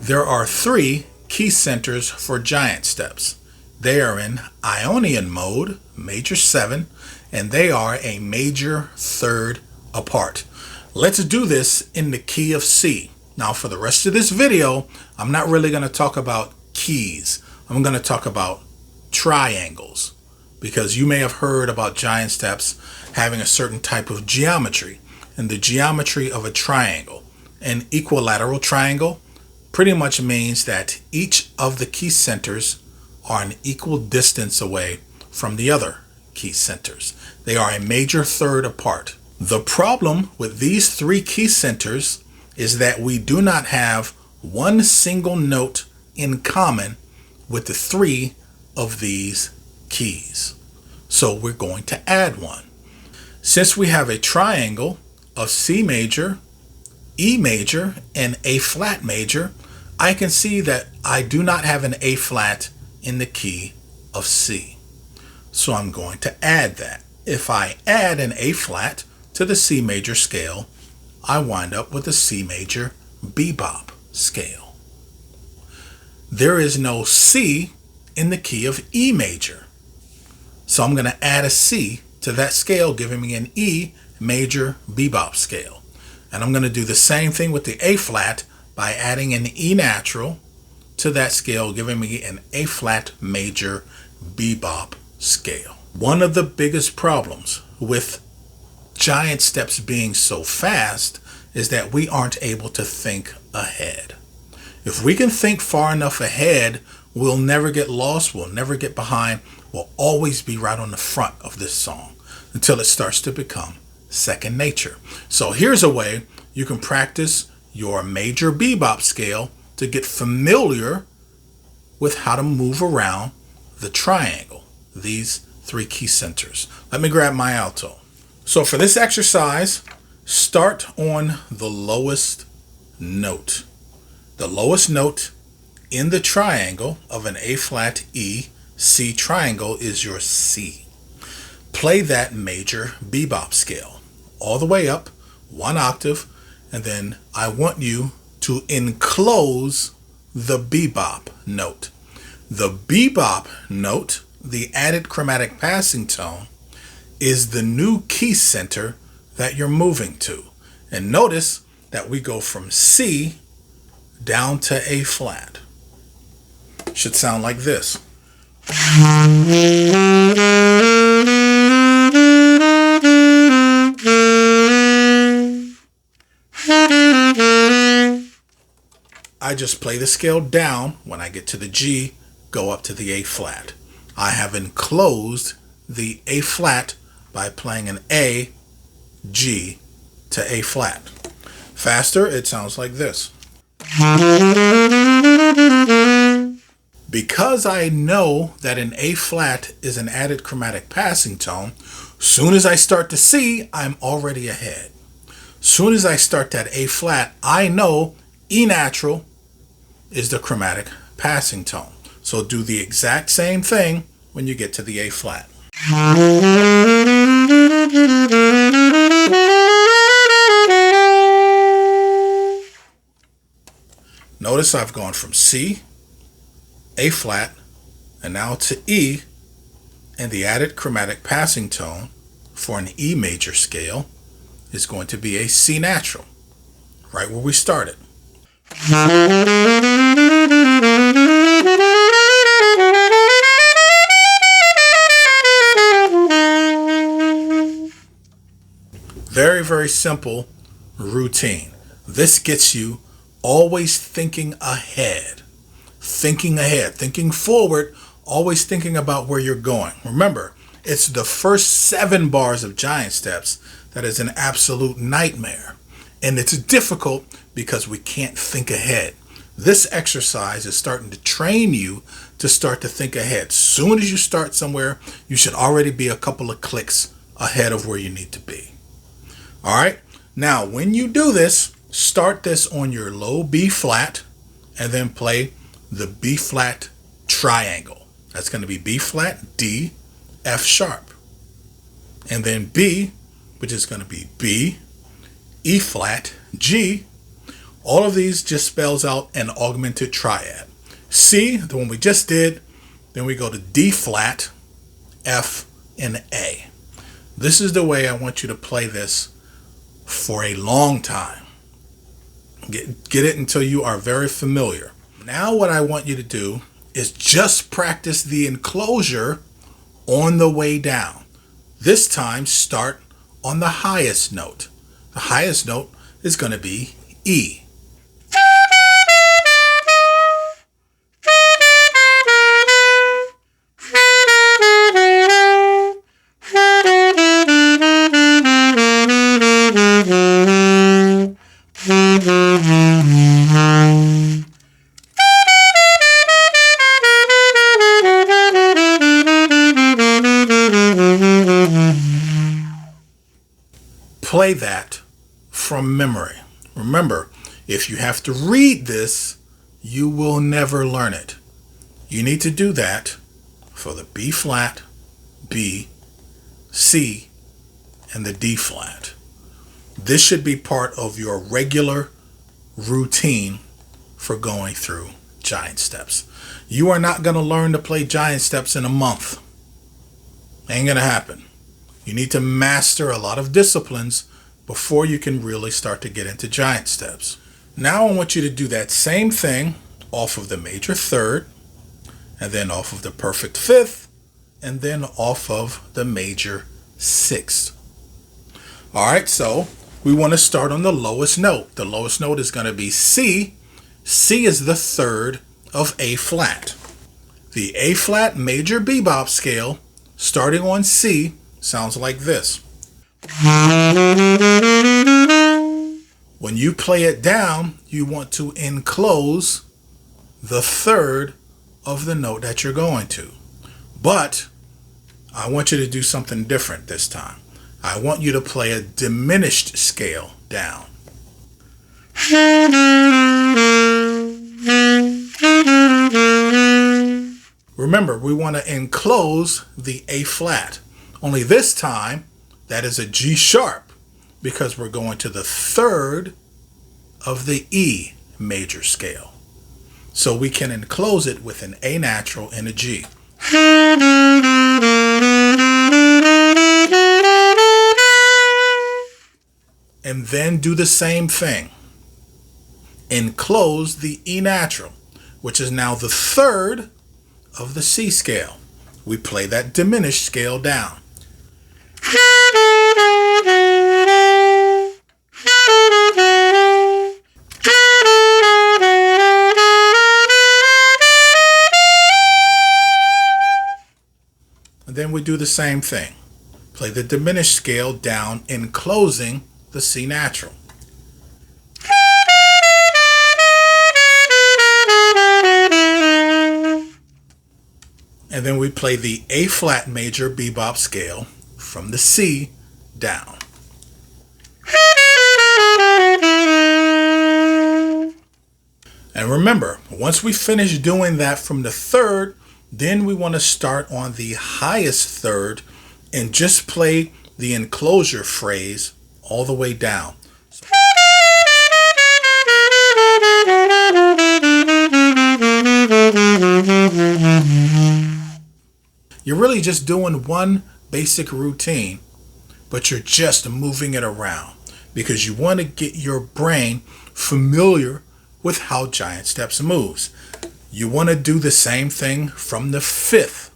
There are three key centers for giant steps. They are in Ionian mode, major 7, and they are a major third apart. Let's do this in the key of C. Now for the rest of this video, I'm not really going to talk about keys. I'm going to talk about triangles, because you may have heard about giant steps having a certain type of geometry, and the geometry of a triangle. An equilateral triangle pretty much means that each of the key centers are an equal distance away from the other key centers. They are a major third apart. The problem with these three key centers is that we do not have one single note in common with the three of these keys. So we're going to add one. Since we have a triangle of C major, E major, and A flat major, I can see that I do not have an A flat in the key of C. So I'm going to add that. If I add an A flat to the C major scale, I wind up with a C major bebop scale. There is no C in the key of E major. So I'm going to add a C to that scale, giving me an E major bebop scale. And I'm going to do the same thing with the A flat by adding an E natural to that scale, giving me an A flat major bebop scale. One of the biggest problems with giant steps being so fast is that we aren't able to think ahead. If we can think far enough ahead, we'll never get lost, we'll never get behind, we'll always be right on the front of this song until it starts to become second nature. So here's a way you can practice your major bebop scale to get familiar with how to move around the triangle, these three key centers. Let me grab my alto. So for this exercise, start on the lowest note. The lowest note in the triangle of an A flat E C triangle is your C. Play that major bebop scale all the way up, one octave, and then I want you to enclose the bebop note. The bebop note, the added chromatic passing tone, is the new key center that you're moving to. And notice that we go from C down to A flat. Should sound like this. I just play the scale down. When I get to the G, go up to the A flat. I have enclosed the A flat by playing an A, G to A flat. Faster, it sounds like this. Because I know that an A flat is an added chromatic passing tone, soon as I start to C, I'm already ahead. Soon as I start that A flat, I know E natural is the chromatic passing tone. So do the exact same thing when you get to the A flat. Notice I've gone from C, A flat, and now to E, and the added chromatic passing tone for an E major scale is going to be a C natural, right where we started. Very, very simple routine. This gets you always thinking ahead, thinking forward, always thinking about where you're going. Remember, it's the first 7 bars of giant steps that is an absolute nightmare. And it's difficult because we can't think ahead. This exercise is starting to train you to start to think ahead. Soon as you start somewhere, you should already be a couple of clicks ahead of where you need to be. All right. Now, when you do this, start this on your low B flat and then play the B flat triangle. That's going to be B flat, D, F sharp. And then B, which is going to be B, E flat, G, All of these just spells out an augmented triad. C, the one we just did, then we go to D flat, F, and A. This is the way I want you to play this for a long time. Get it until you are very familiar. Now what I want you to do is just practice the enclosure on the way down. This time start on the highest note. The highest note is going to be E. Play that from memory. Remember, if you have to read this, you will never learn it. You need to do that for the B flat, B, C, and the D flat. This should be part of your regular routine for going through giant steps. You are not going to learn to play giant steps in a month. Ain't going to happen. You need to master a lot of disciplines before you can really start to get into giant steps. Now I want you to do that same thing off of the major third, and then off of the perfect fifth, and then off of the major sixth. All right, so we want to start on the lowest note. The lowest note is going to be C. C is the third of A flat. The A flat major bebop scale, starting on C, sounds like this. When you play it down, you want to enclose the third of the note that you're going to. But I want you to do something different this time. I want you to play a diminished scale down. Remember, we want to enclose the A flat. Only this time, that is a G sharp, because we're going to the third of the E major scale. So we can enclose it with an A natural and a G. And then do the same thing. Enclose the E natural, which is now the third of the C scale. We play that diminished scale down. And then we do the same thing. Play the diminished scale down, enclosing the C natural. And then we play the A flat major bebop scale from the C down. And remember, once we finish doing that from the third, then we want to start on the highest third and just play the enclosure phrase all the way down. You're really just doing one basic routine, but you're just moving it around because you want to get your brain familiar with how giant steps moves. You want to do the same thing from the fifth.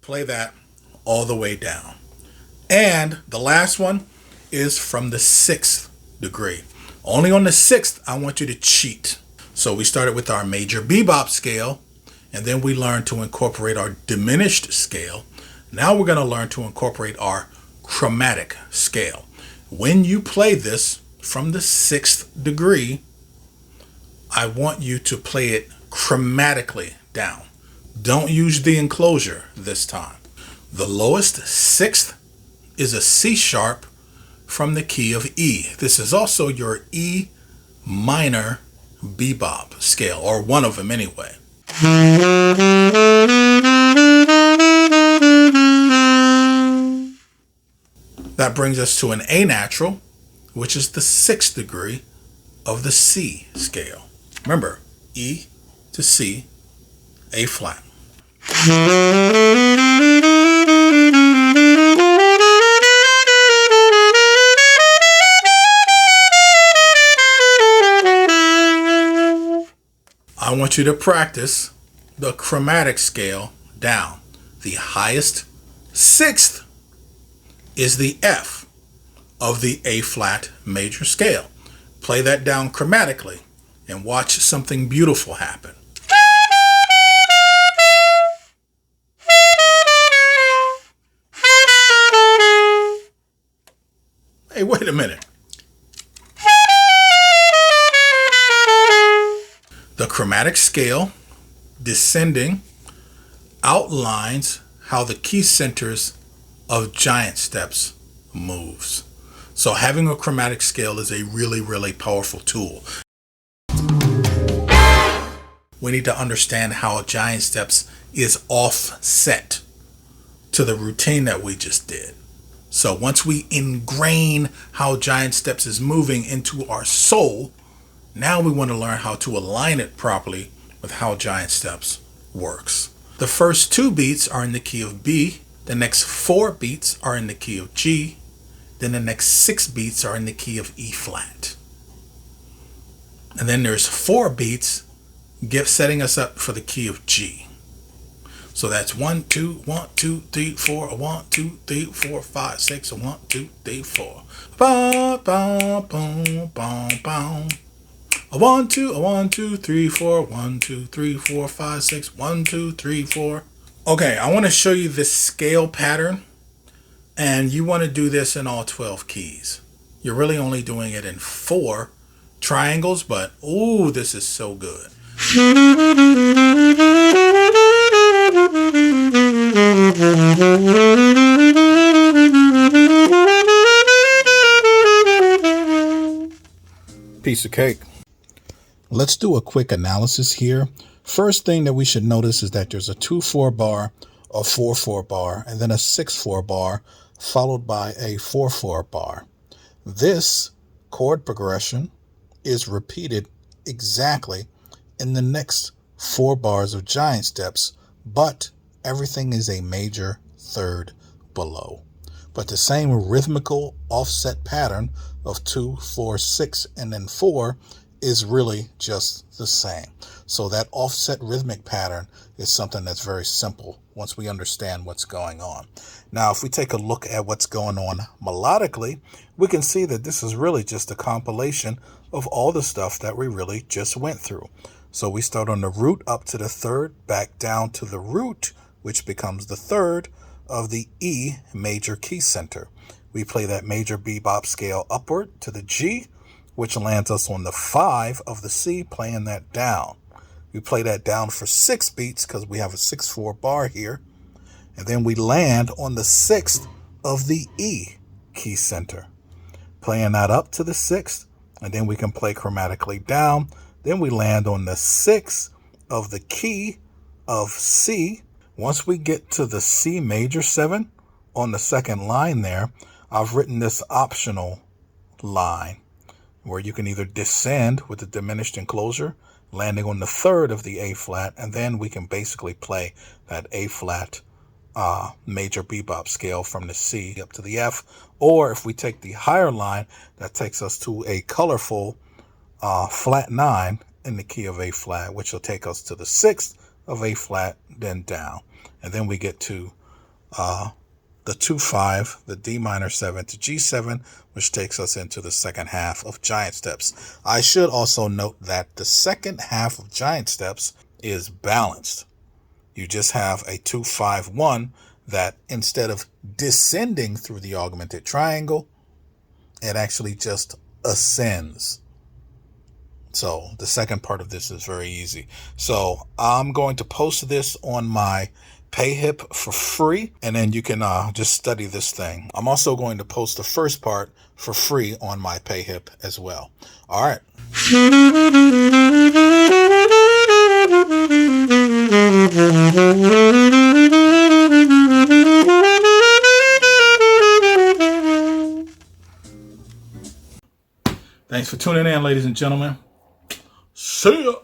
Play that all the way down. And the last one is from the sixth degree. Only on the sixth, I want you to cheat. So we started with our major bebop scale, and then we learned to incorporate our diminished scale. Now we're going to learn to incorporate our chromatic scale. When you play this from the sixth degree, I want you to play it chromatically down. Don't use the enclosure this time. The lowest sixth is a C sharp from the key of E. This is also your E minor bebop scale, or one of them anyway. That brings us to an A natural, which is the 6th degree of the C scale. Remember, E to C, A flat. I want you to practice the chromatic scale down. The highest 6th is the F of the A flat major scale. Play that down chromatically and watch something beautiful happen. Hey, wait a minute. The chromatic scale, descending, outlines how the key centers of giant steps moves. So having a chromatic scale is a really, really powerful tool. We need to understand how giant steps is offset to the routine that we just did. So once we ingrain how giant steps is moving into our soul, now we want to learn how to align it properly with how giant steps works. The first 2 beats are in the key of B. The next 4 beats are in the key of G. Then the next 6 beats are in the key of E flat. And then there's 4 beats setting us up for the key of G. So that's 1, 2, 1, 2, 3, 4, 1, 2, 3, 4, 5, 6, 1, 2, 3, 4. Ba, ba, boom, bom, bom. 1, 2, 1, 2, 3, 4, 1, 2, 3, 4, 5, 6, 1, 2, 3, 4. Okay, I want to show you this scale pattern, and you want to do this in all 12 keys. You're really only doing it in 4 triangles, but ooh, this is so good. Piece of cake. Let's do a quick analysis here. First thing that we should notice is that there's a 2/4 bar, a 4/4 bar, and then a 6/4 bar, followed by a 4/4 bar. This chord progression is repeated exactly in the next 4 bars of giant steps, but everything is a major third below. But the same rhythmical offset pattern of 2, 4, 6, and then 4 is really just the same. So that offset rhythmic pattern is something that's very simple once we understand what's going on. Now, if we take a look at what's going on melodically, we can see that this is really just a compilation of all the stuff that we really just went through. So we start on the root up to the 3rd, back down to the root, which becomes the 3rd of the E major key center. We play that major bebop scale upward to the G, which lands us on the 5 of the C, playing that down. We play that down for 6 beats because we have a 6/4 bar here. And then we land on the 6th of the E key center, playing that up to the 6th, and then we can play chromatically down. Then we land on the 6th of the key of C. Once we get to the C major 7 on the 2nd line there, I've written this optional line where you can either descend with the diminished enclosure, landing on the 3rd of the A flat, and then we can basically play that A flat major bebop scale from the C up to the F. Or if we take the higher line, that takes us to a colorful flat 9 in the key of A flat, which will take us to the 6th of A flat, then down. And then we get to the 2/5, the D minor 7 to G7, which takes us into the second half of giant steps. I should also note that the second half of giant steps is balanced. You just have a 2-5-1 that instead of descending through the augmented triangle, it actually just ascends So the second part of this is very easy. So I'm going to post this on my PayHip for free, and then you can just study this thing. I'm also going to post the first part for free on my PayHip as well. All right. Thanks for tuning in, ladies and gentlemen. See ya.